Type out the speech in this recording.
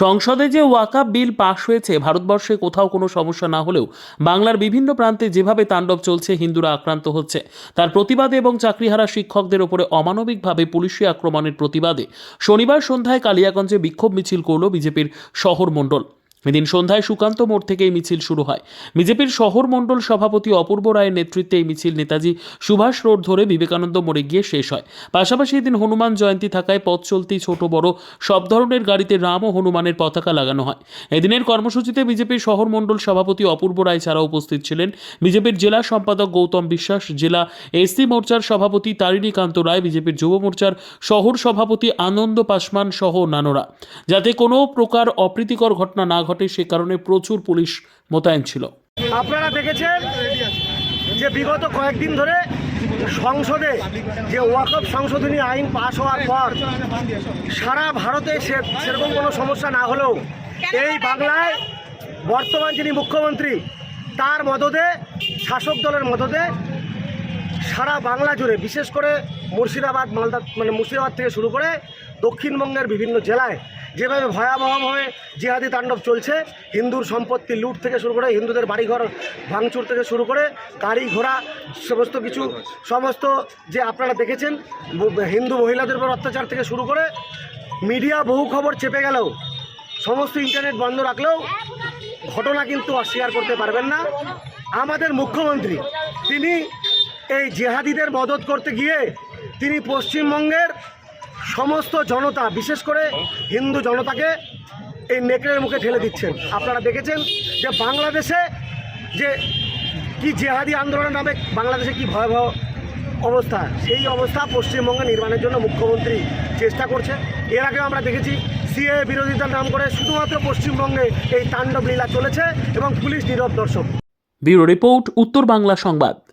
সংসদে যে ওয়াকআপ বিল পাশ হয়েছে, ভারতবর্ষে কোথাও কোনো সমস্যা না হলেও বাংলার বিভিন্ন প্রান্তে যেভাবে তাণ্ডব চলছে, হিন্দুরা আক্রান্ত হচ্ছে, তার প্রতিবাদে এবং চাকরিহারা শিক্ষকদের ওপরে অমানবিকভাবে পুলিশি আক্রমণের প্রতিবাদে শনিবার সন্ধ্যায় কালিয়াগঞ্জে বিক্ষোভ মিছিল করল বিজেপির শহর মণ্ডল। এদিন সন্ধ্যায় সুকান্ত মোড় থেকে এই মিছিল শুরু হয়। বিজেপির শহর মণ্ডল সভাপতি অপূর্ব রায়ের নেতৃত্বে এই মিছিল নেতাজি সুভাষ রোড ধরে বিবেকানন্দ মোড়ে গিয়ে শেষ হয়। পাশাপাশি এদিন হনুমান জয়ন্তী থাকায় পথ চলতি ছোট বড় সব ধরনের গাড়িতে রাম ও হনুমানের পতাকা লাগানো হয়। এদিনের কর্মসূচিতে বিজেপির শহর মণ্ডল সভাপতি অপূর্ব রায় ছাড়াও উপস্থিত ছিলেন বিজেপির জেলা সম্পাদক গৌতম বিশ্বাস, জেলা এসসি মোর্চার সভাপতি তারিণীকান্ত রায়, বিজেপির যুব মোর্চার শহর সভাপতি আনন্দ পাসওয়ান সহ অন্যান্যরা। যাতে কোনো প্রকার অপ্রীতিকর ঘটনা না ঘটে সে কারণে প্রচুর পুলিশ মোতায়েন ছিল। আপনারা দেখেছেন যে বিগত কয়েকদিন ধরে সংসদে যে ওয়াকফ সংশোধনী আইন পাশ হওয়ার পর সারা ভারতে সেরকম কোনো সমস্যা না হলেও এই বাংলায় বর্তমান যিনি মুখ্যমন্ত্রী তার মদদে, শাসক দলের মদদে সারা বাংলা জুড়ে, বিশেষ করে মুর্শিদাবাদ, মালদা, মুর্শিদাবাদ থেকে শুরু করে দক্ষিণবঙ্গের বিভিন্ন জেলায় যেভাবে ভয়াবহভাবে জিহাদি তাণ্ডব চলছে, হিন্দুর সম্পত্তি লুট থেকে শুরু করে, হিন্দুদের বাড়িঘর ভাঙচুর থেকে শুরু করে, গাড়ি ঘোড়া সমস্ত যে আপনারা দেখেছেন, হিন্দু মহিলাদের উপর অত্যাচার থেকে শুরু করে মিডিয়া বহু খবর চেপে গেলেও, সমস্ত ইন্টারনেট বন্ধ রাখলেও ঘটনা কিন্তু অস্বীকার করতে পারবেন না। আমাদের মুখ্যমন্ত্রী তিনি এই জেহাদিদের মদত করতে গিয়ে তিনি পশ্চিমবঙ্গের সমস্ত জনতা, বিশেষ করে হিন্দু জনতাকে এই নেকড়ের মুখে ঠেলে দিচ্ছেন। আপনারা দেখেছেন যে বাংলাদেশে যে কি জেহাদি আন্দোলনের নামে বাংলাদেশে কি ভয়াবহ অবস্থা, সেই অবস্থা পশ্চিমবঙ্গে নির্মাণের জন্য মুখ্যমন্ত্রী চেষ্টা করছে। এর আগেও আমরা দেখেছি সিএএ বিরোধিতার নাম করে শুধুমাত্র পশ্চিমবঙ্গে এই তাণ্ডব লীলা চলেছে এবং পুলিশ নীরব দর্শক। ব্যুরো রিপোর্ট, উত্তর বাংলা সংবাদ।